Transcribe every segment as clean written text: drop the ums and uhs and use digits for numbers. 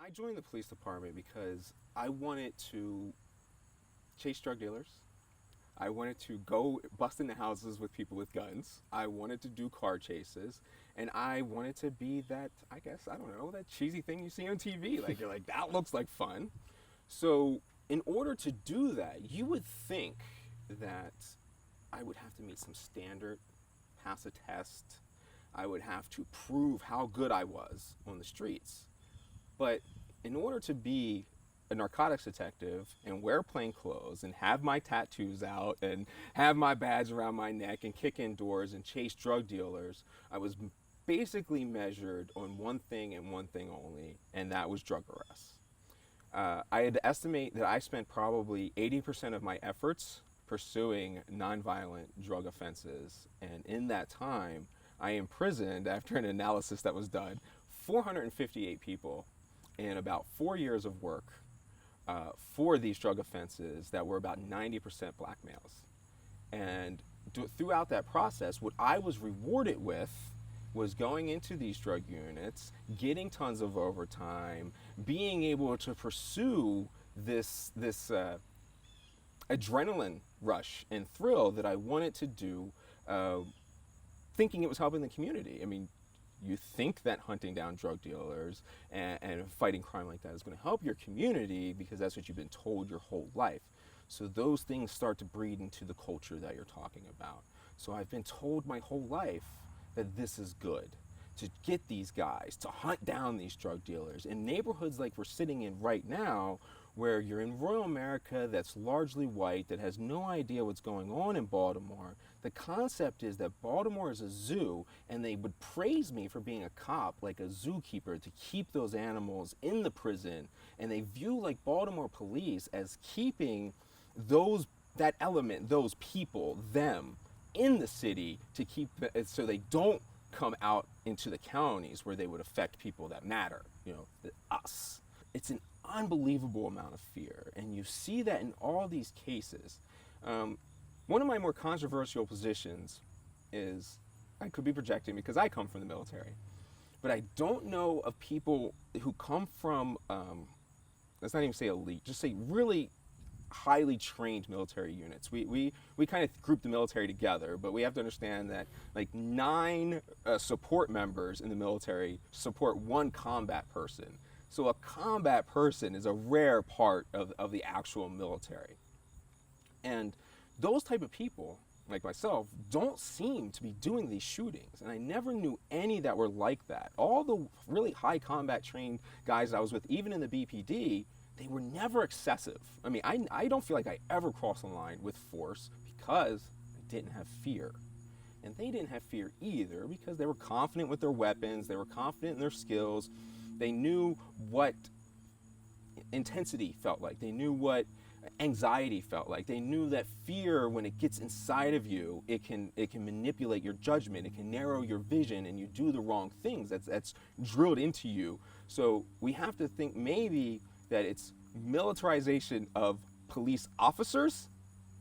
I joined the police department because I wanted to chase drug dealers. I wanted to go bust into houses with people with guns. I wanted to do car chases. And I wanted to be that, I guess, I don't know, that cheesy thing you see on TV. Like, you're like, that looks like fun. So, in order to do that, you would think that I would have to meet some standard, pass a test. I would have to prove how good I was on the streets. But in order to be a narcotics detective and wear plain clothes and have my tattoos out and have my badge around my neck and kick in doors and chase drug dealers, I was basically measured on one thing and one thing only, and that was drug arrests. I had to estimate that I spent probably 80% of my efforts pursuing nonviolent drug offenses, and in that time, I imprisoned, after an analysis that was done, 458 people in about 4 years of work for these drug offenses that were about 90% black males. And throughout that process, what I was rewarded with was going into these drug units, getting tons of overtime, being able to pursue this adrenaline rush and thrill that I wanted to do, thinking it was helping the community. I mean, you think that hunting down drug dealers and fighting crime like that is going to help your community because that's what you've been told your whole life. So those things start to breed into the culture that you're talking about. So I've been told my whole life that this is good, to get these guys, to hunt down these drug dealers in neighborhoods like we're sitting in right now, where you're in rural America that's largely white, that has no idea what's going on in Baltimore. The concept is that Baltimore is a zoo, and they would praise me for being a cop, like a zookeeper, to keep those animals in the prison. And they view like Baltimore police as keeping that element, those people, them, in the city to keep so they don't come out into the counties where they would affect people that matter, us. It's an unbelievable amount of fear, and you see that in all these cases. One of my more controversial positions is, I could be projecting because I come from the military, but I don't know of people who come from, let's not even say elite, just say really highly trained military units. We kind of group the military together, but we have to understand that like 9 support members in the military support 1 combat person. So a combat person is a rare part of the actual military. And those type of people, like myself, don't seem to be doing these shootings. And I never knew any that were like that. All the really high combat trained guys I was with, even in the BPD, they were never excessive. I mean, I don't feel like I ever crossed the line with force because I didn't have fear. And they didn't have fear either because they were confident with their weapons, they were confident in their skills, they knew what intensity felt like, they knew what anxiety felt like, they knew that fear, when it gets inside of you, it can manipulate your judgment, it can narrow your vision, and you do the wrong things. That's drilled into you. So we have to think maybe that it's militarization of police officers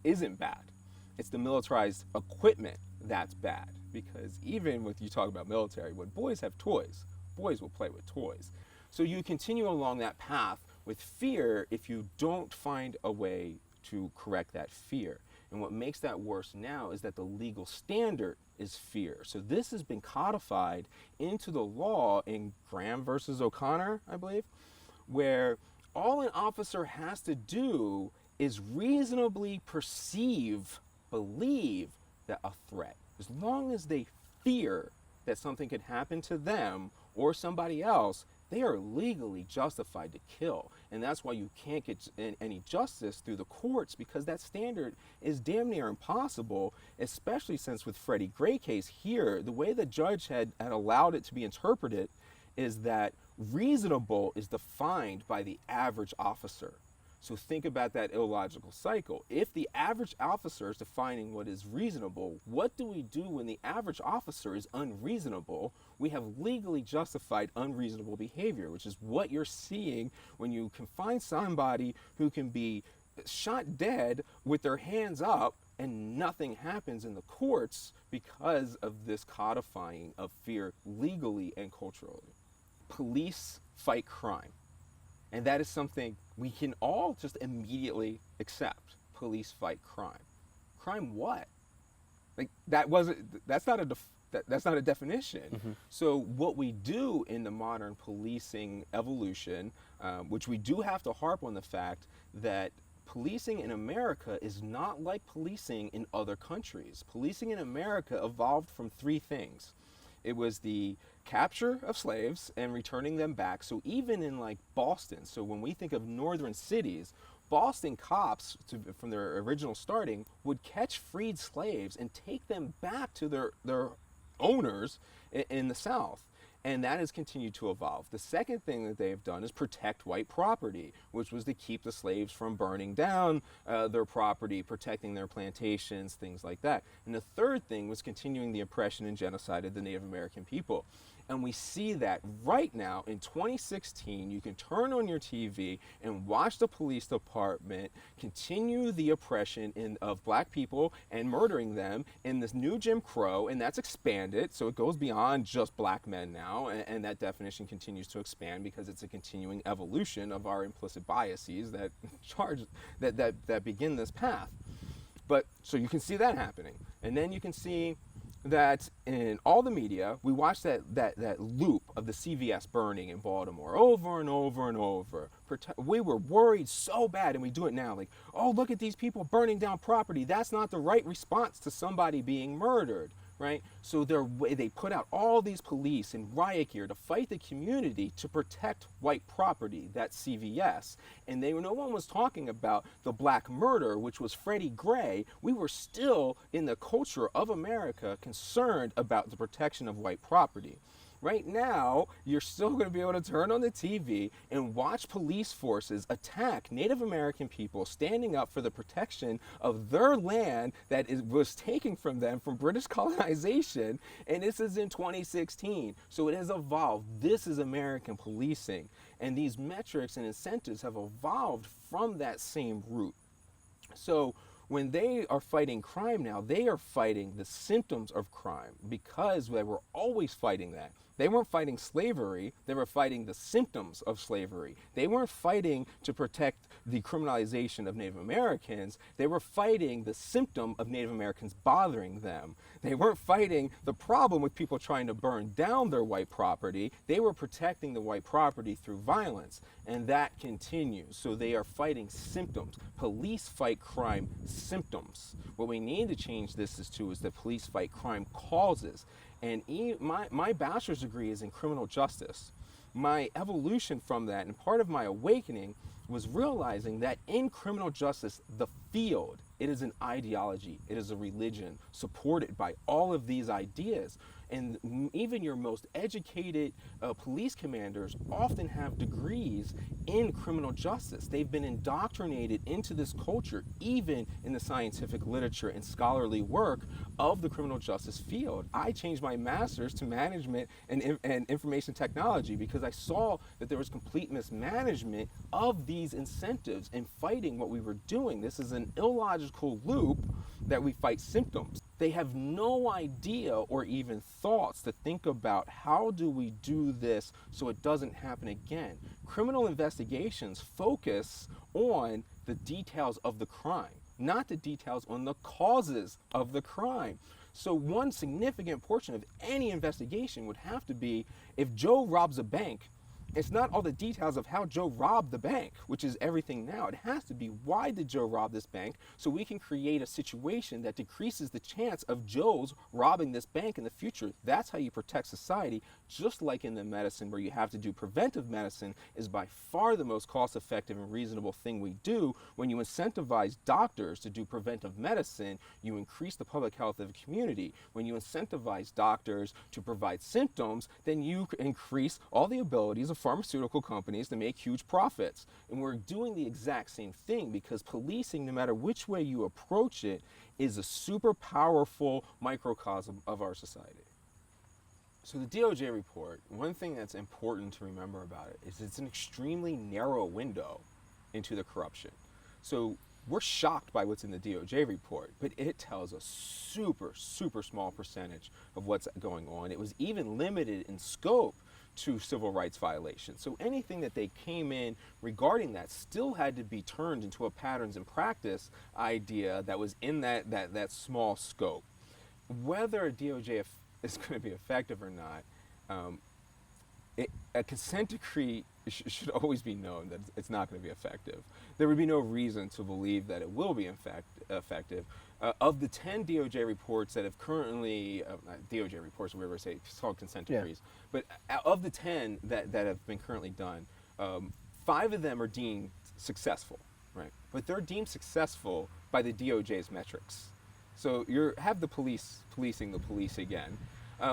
isn't bad. It's the militarized equipment that's bad. Because even with you talk about military, when boys have toys, boys will play with toys. So you continue along that path with fear if you don't find a way to correct that fear. And what makes that worse now is that the legal standard is fear. So this has been codified into the law in Graham versus O'Connor, I believe, where all an officer has to do is reasonably believe that a threat, as long as they fear that something could happen to them or somebody else, they are legally justified to kill. And that's why you can't get any justice through the courts, because that standard is damn near impossible, especially since with Freddie Gray case here, the way the judge had allowed it to be interpreted is that reasonable is defined by the average officer. So think about that illogical cycle. If the average officer is defining what is reasonable, what do we do when the average officer is unreasonable? We have legally justified unreasonable behavior, which is what you're seeing when you can find somebody who can be shot dead with their hands up and nothing happens in the courts because of this codifying of fear legally and culturally. Police fight crime. And that is something we can all just immediately accept. Police fight crime. Crime what? Like that's not that's not a definition. Mm-hmm. So what we do in the modern policing evolution, which we do have to harp on the fact that policing in America is not like policing in other countries. Policing in America evolved from three things. It was the capture of slaves and returning them back. So even in like Boston, so when we think of northern cities, Boston cops, from their original starting, would catch freed slaves and take them back to their owners in the South. And that has continued to evolve. The second thing that they've done is protect white property, which was to keep the slaves from burning down their property, protecting their plantations, things like that. And the third thing was continuing the oppression and genocide of the Native American people. And we see that right now in 2016, you can turn on your TV and watch the police department continue the oppression of black people and murdering them in this new Jim Crow, and that's expanded. So it goes beyond just black men now, and that definition continues to expand because it's a continuing evolution of our implicit biases that that begin this path. But so you can see that happening. And then you can see that in all the media, we watch that loop of the CVS burning in Baltimore over and over and over. We were worried so bad, and we do it now, like, oh, look at these people burning down property. That's not the right response to somebody being murdered, right? So they put out all these police in riot gear to fight the community to protect white property, that's CVS. And no one was talking about the black murder, which was Freddie Gray. We were still, in the culture of America, concerned about the protection of white property. Right now, you're still going to be able to turn on the TV and watch police forces attack Native American people standing up for the protection of their land that was taken from them from British colonization. And this is in 2016. So it has evolved. This is American policing. And these metrics and incentives have evolved from that same root. So when they are fighting crime now, they are fighting the symptoms of crime because they were always fighting that. They weren't fighting slavery, they were fighting the symptoms of slavery. They weren't fighting to protect the criminalization of Native Americans, they were fighting the symptom of Native Americans bothering them. They weren't fighting the problem with people trying to burn down their white property, they were protecting the white property through violence. And that continues. So they are fighting symptoms. Police fight crime symptoms. What we need to change this is that police fight crime causes. And my bachelor's degree is in criminal justice. My evolution from that, and part of my awakening, was realizing that in criminal justice, the field, it is an ideology, it is a religion supported by all of these ideas. And even your most educated police commanders often have degrees in criminal justice. They've been indoctrinated into this culture, even in the scientific literature and scholarly work of the criminal justice field. I changed my master's to management and information technology because I saw that there was complete mismanagement of these incentives in fighting what we were doing. This is an illogical loop that we fight symptoms. They have no idea or even thoughts to think about how do we do this so it doesn't happen again. Criminal investigations focus on the details of the crime, not the details on the causes of the crime. So one significant portion of any investigation would have to be, if Joe robs a bank, it's not all the details of how Joe robbed the bank, which is everything now. It has to be, why did Joe rob this bank? So we can create a situation that decreases the chance of Joe's robbing this bank in the future. That's how you protect society. Just like in the medicine where you have to do preventive medicine is by far the most cost-effective and reasonable thing we do. When you incentivize doctors to do preventive medicine, you increase the public health of the community. When you incentivize doctors to provide symptoms, then you increase all the abilities of pharmaceutical companies to make huge profits. And we're doing the exact same thing because policing, no matter which way you approach it, is a super powerful microcosm of our society. So the DOJ report, one thing that's important to remember about it is it's an extremely narrow window into the corruption. So we're shocked by what's in the DOJ report, but it tells a super, super small percentage of what's going on. It was even limited in scope to civil rights violations. So anything that they came in regarding that still had to be turned into a patterns and practice idea that was in that small scope. Whether a DOJ is going to be effective or not, a consent decree should always be known that it's not going to be effective. There would be no reason to believe that it will be effective. Of the 10 DOJ reports that have currently, not DOJ reports, or whatever I say, it's called consent decrees, but of the 10 that have been currently done, 5 of them are deemed successful, right? But they're deemed successful by the DOJ's metrics. So you have the police policing the police again.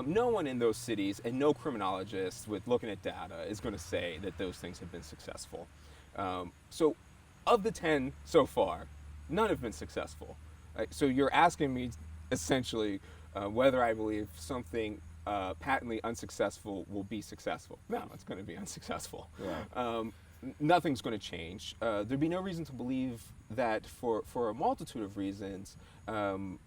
No one in those cities and no criminologist with looking at data is going to say that those things have been successful. So of the 10 so far, none have been successful. So you're asking me essentially whether I believe something patently unsuccessful will be successful. No, it's going to be unsuccessful. Yeah. Nothing's going to change. There'd be no reason to believe that for a multitude of reasons,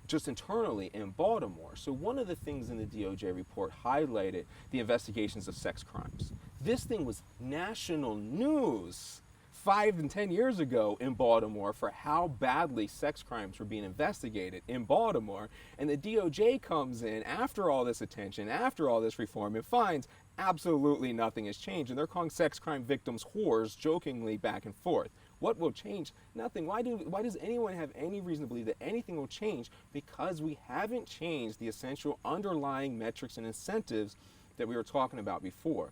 just internally in Baltimore. So one of the things in the DOJ report highlighted the investigations of sex crimes. This thing was national news 5 and 10 years ago in Baltimore for how badly sex crimes were being investigated in Baltimore. And the DOJ comes in after all this attention, after all this reform, and finds absolutely nothing has changed. And they're calling sex crime victims whores jokingly back and forth. What will change? Nothing. Why does anyone have any reason to believe that anything will change? Because we haven't changed the essential underlying metrics and incentives that we were talking about before.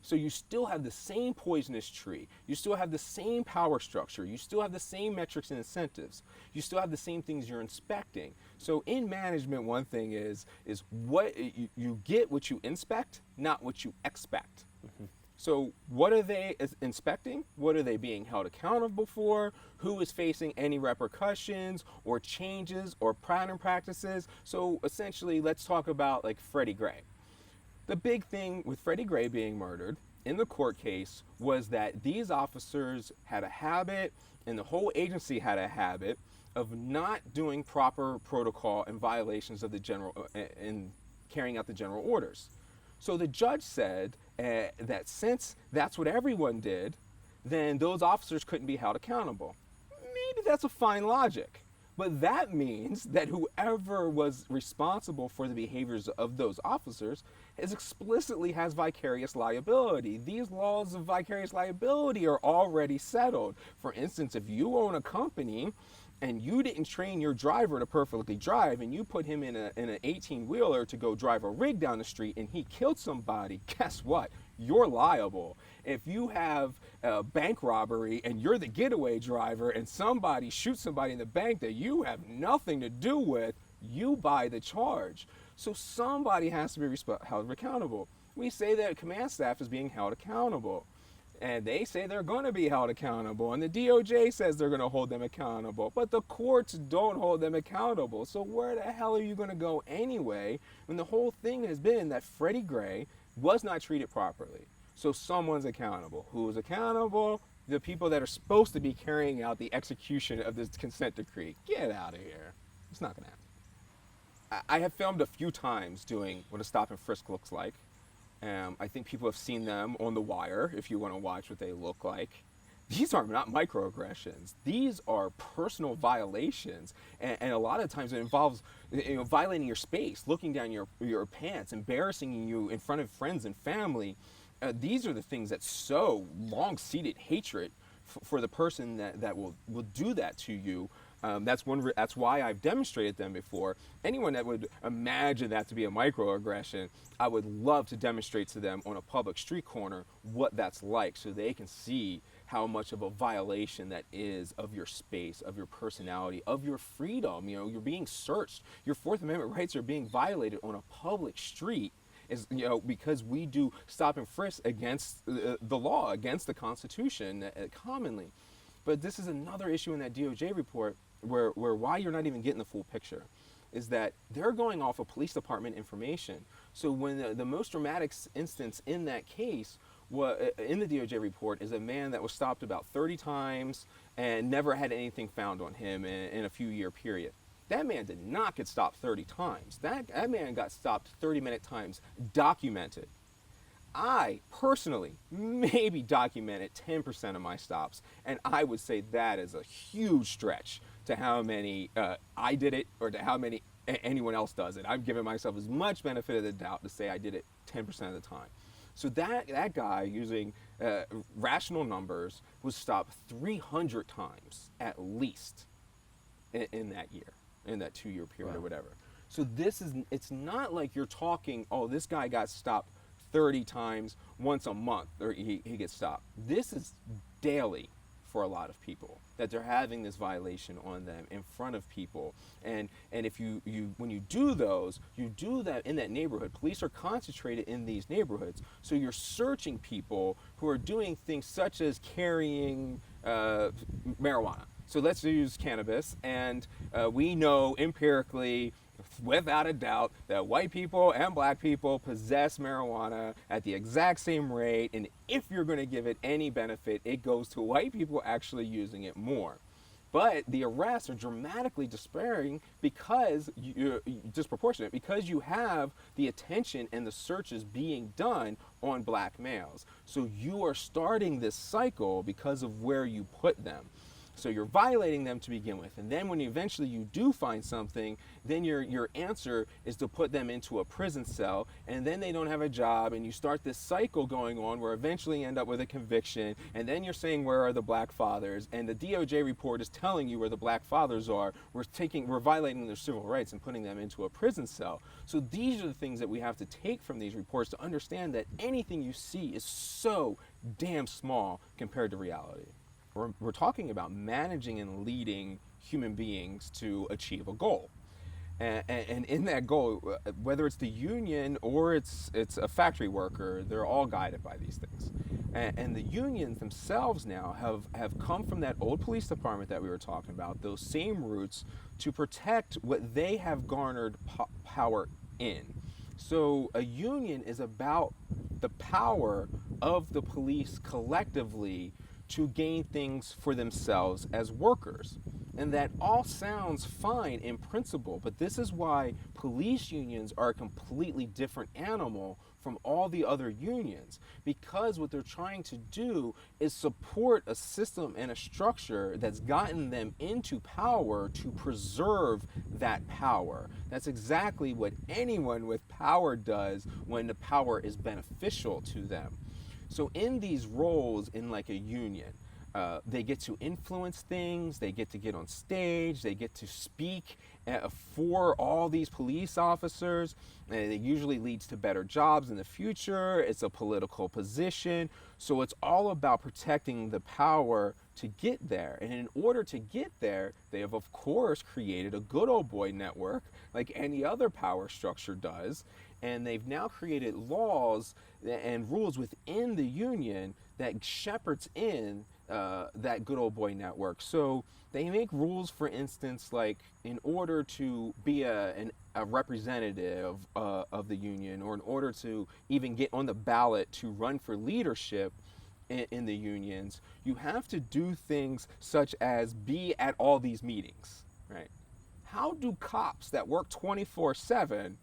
So you still have the same poisonous tree. You still have the same power structure. You still have the same metrics and incentives. You still have the same things you're inspecting. So in management, one thing is what you get what you inspect, not what you expect. Mm-hmm. So what are they inspecting? What are they being held accountable for? Who is facing any repercussions or changes or pattern practices? So essentially, let's talk about like Freddie Gray. The big thing with Freddie Gray being murdered in the court case was that these officers had a habit, and the whole agency had a habit, of not doing proper protocol and violations of the general, in carrying out the general orders. So the judge said that since that's what everyone did, then those officers couldn't be held accountable. Maybe that's a fine logic. But that means that whoever was responsible for the behaviors of those officers explicitly has vicarious liability. These laws of vicarious liability are already settled. For instance, if you own a company and you didn't train your driver to perfectly drive, and you put him in an 18-wheeler to go drive a rig down the street and he killed somebody, guess what? You're liable. If you have a bank robbery and you're the getaway driver and somebody shoots somebody in the bank that you have nothing to do with, you buy the charge. So somebody has to be held accountable. We say that command staff is being held accountable, and they say they're going to be held accountable, and the DOJ says they're going to hold them accountable, but the courts don't hold them accountable. So where the hell are you going to go anyway when the whole thing has been that Freddie Gray was not treated properly? So someone's accountable. Who's accountable? The people that are supposed to be carrying out the execution of this consent decree. Get out of here. It's not going to happen. I have filmed a few times doing what a stop and frisk looks like. I think people have seen them on The Wire, if you want to watch what they look like. These are not microaggressions. These are personal violations. And a lot of times it involves violating your space, looking down your pants, embarrassing you in front of friends and family. These are the things that sow long-seated hatred for the person that will do that to you. That's why I've demonstrated them before. Anyone that would imagine that to be a microaggression, I would love to demonstrate to them on a public street corner what that's like, so they can see how much of a violation that is of your space, of your personality, of your freedom. You know, you're being searched. Your Fourth Amendment rights are being violated on a public street. Is, because we do stop and frisk against the law, against the Constitution commonly. But this is another issue in that DOJ report where why you're not even getting the full picture is that they're going off of police department information. So when the most dramatic instance in that case in the DOJ report is a man that was stopped about 30 times and never had anything found on him in a few-year period. That man did not get stopped 30 times. That man got stopped 30-minute times, documented. I personally maybe documented 10% of my stops, and I would say that is a huge stretch to how many I did it or to how many anyone else does it. I've given myself as much benefit of the doubt to say I did it 10% of the time. So that guy, using rational numbers, was stopped 300 times at least in that year, in that 2-year period. Wow. Or whatever. So it's not like you're talking, oh, this guy got stopped 30 times once a month, or he gets stopped. This is daily for a lot of people, that they're having this violation on them in front of people. And if you when you do those, you do that in that neighborhood. Police are concentrated in these neighborhoods. So you're searching people who are doing things such as carrying marijuana. So let's use cannabis. And we know empirically, without a doubt, that white people and black people possess marijuana at the exact same rate, and if you're going to give it any benefit, it goes to white people actually using it more. But the arrests are dramatically disproportionate because you have the attention and the searches being done on black males. So you are starting this cycle because of where you put them. So you're violating them to begin with, and then when eventually you do find something, then your answer is to put them into a prison cell, and then they don't have a job, and you start this cycle going on where eventually you end up with a conviction, and then you're saying, where are the black fathers? And the DOJ report is telling you where the black fathers are. We're violating their civil rights and putting them into a prison cell. So these are the things that we have to take from these reports to understand that anything you see is so damn small compared to reality. We're talking about managing and leading human beings to achieve a goal. And in that goal, whether it's the union or it's a factory worker, they're all guided by these things. And the unions themselves now have come from that old police department that we were talking about, those same roots, to protect what they have garnered power in. So a union is about the power of the police collectively to gain things for themselves as workers. And that all sounds fine in principle, but this is why police unions are a completely different animal from all the other unions, because what they're trying to do is support a system and a structure that's gotten them into power to preserve that power. That's exactly what anyone with power does when the power is beneficial to them. So in these roles in like a union, they get to influence things, they get on stage, they get to speak for all these police officers, and it usually leads to better jobs in the future. It's a political position. So it's all about protecting the power to get there. And in order to get there, they have, of course, created a good old boy network like any other power structure does. And they've now created laws and rules within the union that shepherds in that good old boy network. So they make rules, for instance, like in order to be a representative of the union, or in order to even get on the ballot to run for leadership in the unions, you have to do things such as be at all these meetings, right? How do cops that work 24/7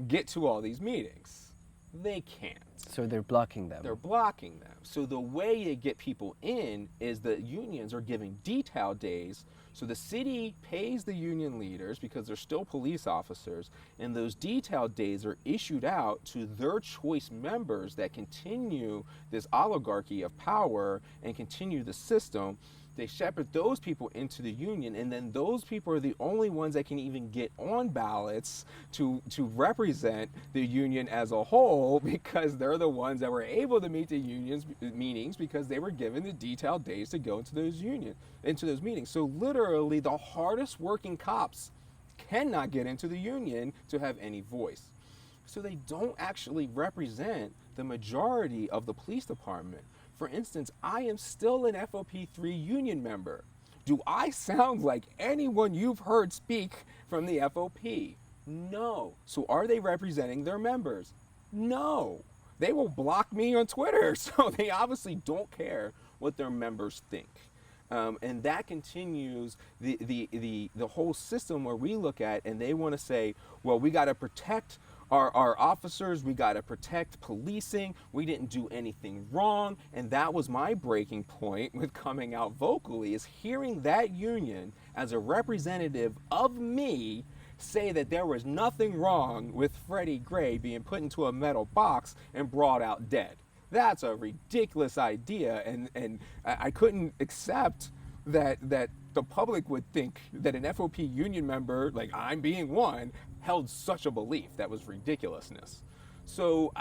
get to all these meetings? They can't. So they're blocking them. They're blocking them. So the way you get people in is the unions are giving detail days. So the city pays the union leaders because they're still police officers, and those detail days are issued out to their choice members that continue this oligarchy of power and continue the system. They shepherd those people into the union, and then those people are the only ones that can even get on ballots to represent the union as a whole, because they're the ones that were able to meet the union's meetings because they were given the detailed days to go into those meetings. So literally the hardest working cops cannot get into the union to have any voice. So they don't actually represent the majority of the police department. For instance, I am still an FOP3 union member. Do I sound like anyone you've heard speak from the FOP? No. So are they representing their members? No. They will block me on Twitter, so they obviously don't care what their members think. And that continues the whole system where we look at, and they want to say, well, we got to protect our officers, we got to protect policing. We didn't do anything wrong. And that was my breaking point with coming out vocally, is hearing that union as a representative of me say that there was nothing wrong with Freddie Gray being put into a metal box and brought out dead. That's a ridiculous idea, and I couldn't accept that the public would think that an FOP union member, like I'm being one, held such a belief. That was ridiculousness. So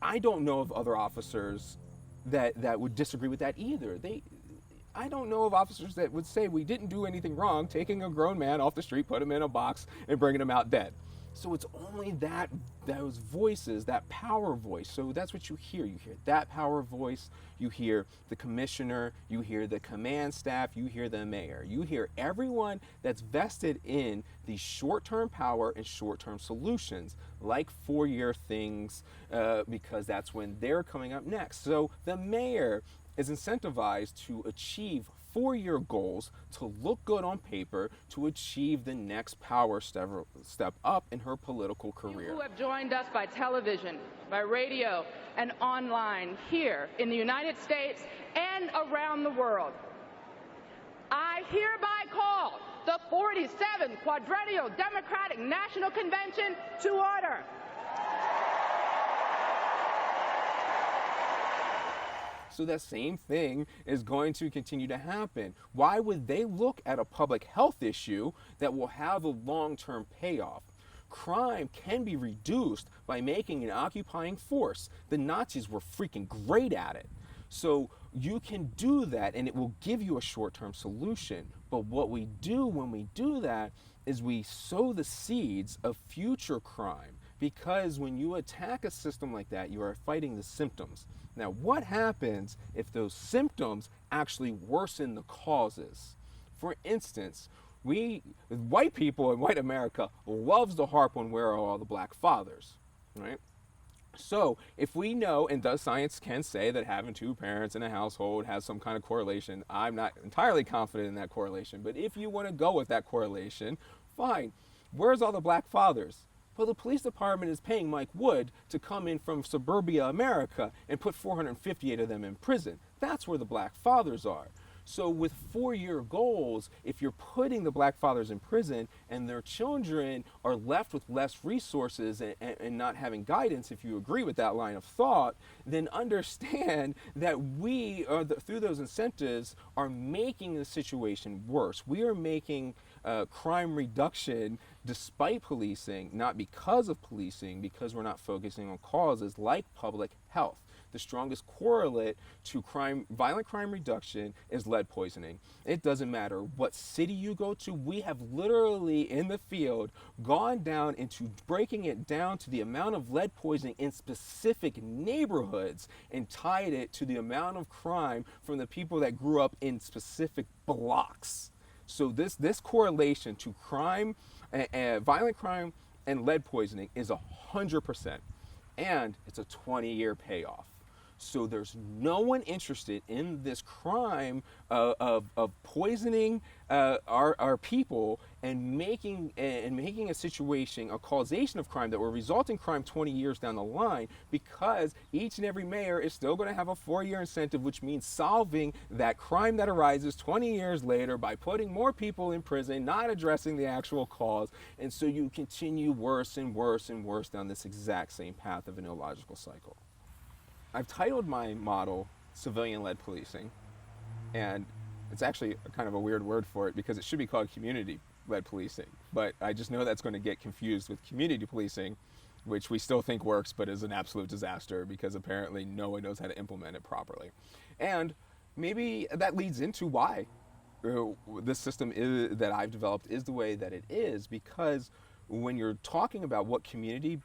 I don't know of other officers that would disagree with that either. I don't know of officers that would say we didn't do anything wrong taking a grown man off the street, put him in a box, and bringing him out dead. So it's only those voices, that power voice. So that's what you hear. You hear that power voice. You hear the commissioner. You hear the command staff. You hear the mayor. You hear everyone that's vested in the short-term power and short-term solutions, like 4-year things, because that's when they're coming up next. So the mayor is incentivized to achieve 4-year goals, to look good on paper, to achieve the next power step up in her political career. You who have joined us by television, by radio, and online here in the United States and around the world, I hereby call the 47th Quadrennial Democratic National Convention to order. So that same thing is going to continue to happen. Why would they look at a public health issue that will have a long-term payoff? Crime can be reduced by making an occupying force. The Nazis were freaking great at it. So you can do that and it will give you a short-term solution. But what we do when we do that is we sow the seeds of future crime. Because when you attack a system like that, you are fighting the symptoms. Now, what happens if those symptoms actually worsen the causes? For instance, white people in white America loves to harp on where are all the black fathers, right? So if we know, and does science can say that having 2 parents in a household has some kind of correlation, I'm not entirely confident in that correlation, but if you want to go with that correlation, fine. Where's all the black fathers? Well, the police department is paying Mike Wood to come in from suburbia America and put 458 of them in prison. That's where the black fathers are. So with 4-year goals, if you're putting the black fathers in prison and their children are left with less resources and not having guidance, if you agree with that line of thought, then understand that we, through those incentives, are making the situation worse. We are making crime reduction despite policing, not because of policing, because we're not focusing on causes like public health. The strongest correlate to violent crime reduction is lead poisoning. It doesn't matter what city you go to. We have literally in the field gone down into breaking it down to the amount of lead poisoning in specific neighborhoods and tied it to the amount of crime from the people that grew up in specific blocks. So this correlation to crime, violent crime and lead poisoning is 100%. And it's a 20-year payoff. So there's no one interested in this crime of poisoning our people and making a situation, a causation of crime that will result in crime 20 years down the line, because each and every mayor is still going to have a 4-year incentive, which means solving that crime that arises 20 years later by putting more people in prison, not addressing the actual cause. And so you continue worse and worse and worse down this exact same path of an illogical cycle. I've titled my model Civilian-Led Policing, and it's actually kind of a weird word for it because it should be called Community-Led Policing, but I just know that's going to get confused with community policing, which we still think works but is an absolute disaster because apparently no one knows how to implement it properly. And maybe that leads into why this system that I've developed is the way that it is, because when you're talking about what community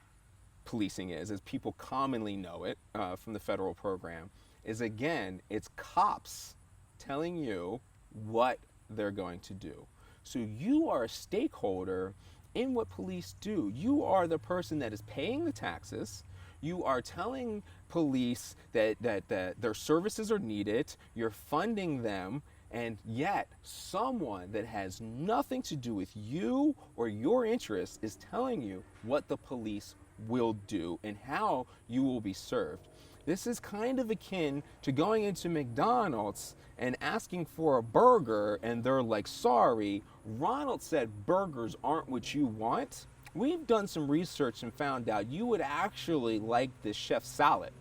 policing is, as people commonly know it from the federal program, is again, it's cops telling you what they're going to do. So you are a stakeholder in what police do. You are the person that is paying the taxes. You are telling police that their services are needed. You're funding them. And yet someone that has nothing to do with you or your interests is telling you what the police will do and how you will be served. This is kind of akin to going into McDonald's and asking for a burger and they're like, sorry, Ronald said burgers aren't what you want. We've done some research and found out you would actually like this chef salad.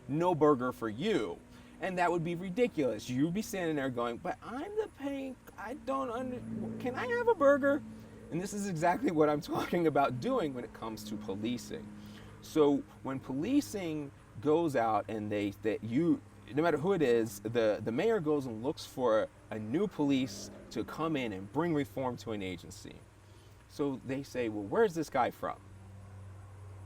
No burger for you. And that would be ridiculous. You'd be standing there going, but I'm the paying, can I have a burger? And this is exactly what I'm talking about doing when it comes to policing. So when policing goes out and no matter who it is, the mayor goes and looks for a new police to come in and bring reform to an agency. So they say, well, where's this guy from?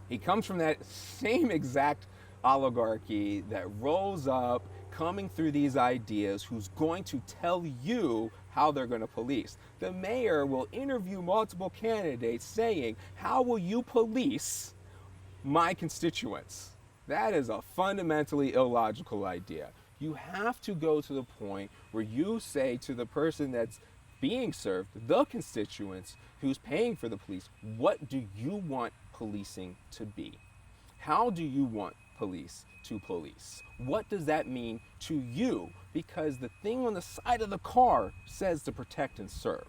He comes from that same exact oligarchy that rose up, coming through these ideas, who's going to tell you how they're going to police. The mayor will interview multiple candidates saying, how will you police my constituents? That is a fundamentally illogical idea. You have to go to the point where you say to the person that's being served, the constituents who's paying for the police, what do you want policing to be? How do you want police to police? What does that mean to you? Because the thing on the side of the car says to protect and serve.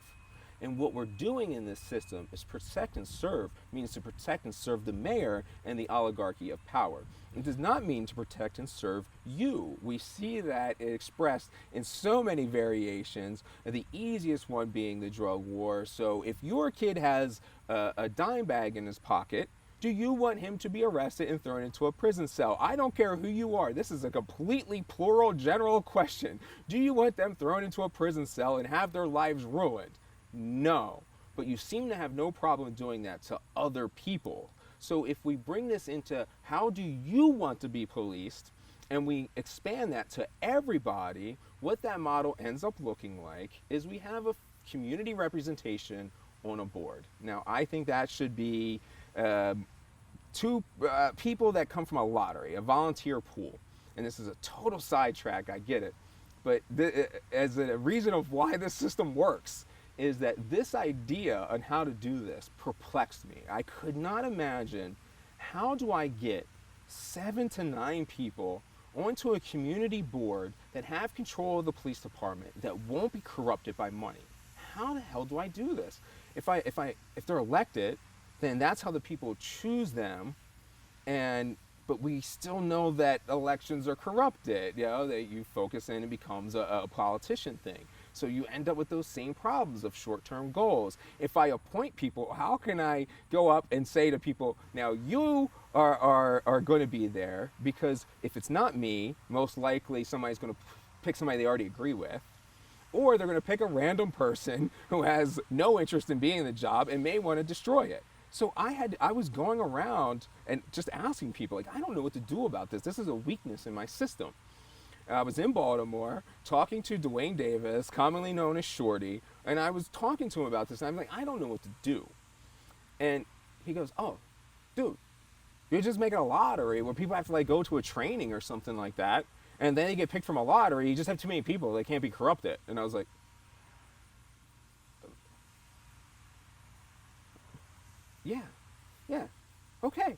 And what we're doing in this system is protect and serve means to protect and serve the mayor and the oligarchy of power. It does not mean to protect and serve you. We see that expressed in so many variations, the easiest one being the drug war. So if your kid has a dime bag in his pocket, do you want him to be arrested and thrown into a prison cell? I don't care who you are. This is a completely plural, general question. Do you want them thrown into a prison cell and have their lives ruined? No. But you seem to have no problem doing that to other people. So if we bring this into how do you want to be policed, and we expand that to everybody, what that model ends up looking like is we have a community representation on a board. Now, I think that should be two people that come from a lottery, a volunteer pool. And this is a total sidetrack, I get it. But as a reason of why this system works is that this idea on how to do this perplexed me. I could not imagine, how do I get 7 to 9 people onto a community board that have control of the police department that won't be corrupted by money? How the hell do I do this? If they're elected, then that's how the people choose them, but we still know that elections are corrupted, that you focus in and becomes a politician thing. So you end up with those same problems of short-term goals. If I appoint people, how can I go up and say to people, now you are going to be there, because if it's not me, most likely somebody's going to pick somebody they already agree with, or they're going to pick a random person who has no interest in being in the job and may want to destroy it. So I was going around and just asking people, like, I don't know what to do about this. This is a weakness in my system. I was in Baltimore talking to Dwayne Davis, commonly known as Shorty, and I was talking to him about this, and I'm like, I don't know what to do. And he goes, oh, dude, you're just making a lottery where people have to like go to a training or something like that, and then they get picked from a lottery. You just have too many people. They can't be corrupted. And I was like, yeah, okay.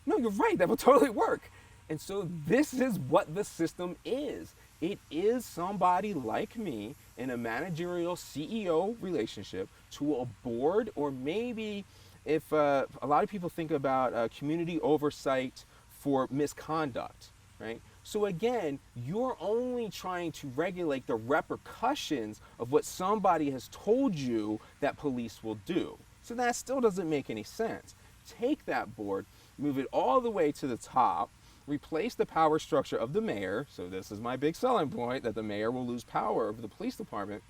No, you're right. That will totally work. And so this is what the system is. It is somebody like me in a managerial CEO relationship to a board, or maybe if a lot of people think about community oversight for misconduct, right? So again, you're only trying to regulate the repercussions of what somebody has told you that police will do. So that still doesn't make any sense. Take that board, move it all the way to the top, replace the power structure of the mayor. So this is my big selling point, that the mayor will lose power over the police department.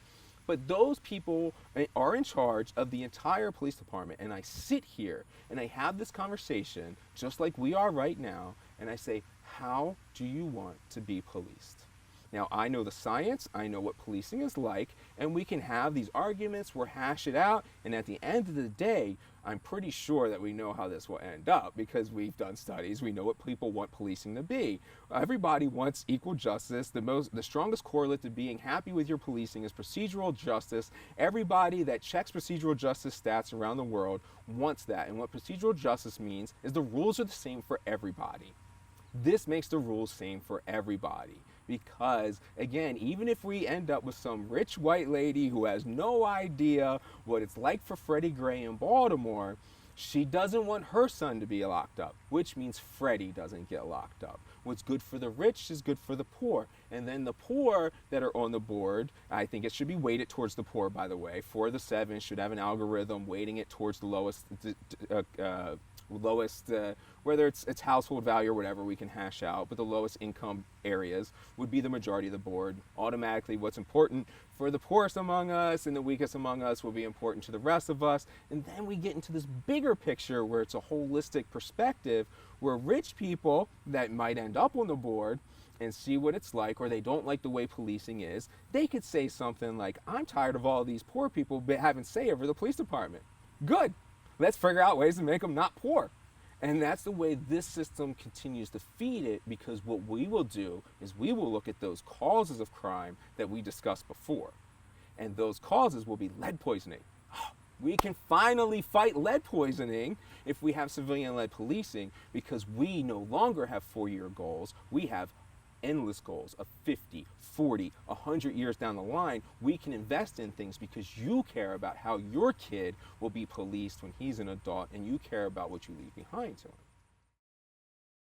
But those people are in charge of the entire police department. And I sit here and I have this conversation just like we are right now. And I say, how do you want to be policed? Now, I know the science, I know what policing is like, and we can have these arguments, we'll hash it out, and at the end of the day, I'm pretty sure that we know how this will end up because we've done studies. We know what people want policing to be. Everybody wants equal justice. The strongest correlate to being happy with your policing is procedural justice. Everybody that checks procedural justice stats around the world wants that. And what procedural justice means is the rules are the same for everybody. This makes the rules same for everybody. Because, again, even if we end up with some rich white lady who has no idea what it's like for Freddie Gray in Baltimore, she doesn't want her son to be locked up, which means Freddie doesn't get locked up. What's good for the rich is good for the poor. And then the poor that are on the board, I think it should be weighted towards the poor, by the way. 4 of the 7 should have an algorithm weighting it towards the lowest, whether it's household value or whatever we can hash out, but the lowest income areas would be the majority of the board. Automatically, what's important for the poorest among us and the weakest among us will be important to the rest of us. And then we get into this bigger picture where it's a holistic perspective where rich people that might end up on the board and see what it's like, or they don't like the way policing is, they could say something like, I'm tired of all these poor people having say over the police department. Good. Let's figure out ways to make them not poor. And that's the way this system continues to feed it, because what we will do is we will look at those causes of crime that we discussed before. And those causes will be lead poisoning. We can finally fight lead poisoning if we have civilian-led policing, because we no longer have 4-year goals. We have endless goals of 50, 40, 100 years down the line. We can invest in things because you care about how your kid will be policed when he's an adult, and you care about what you leave behind to him.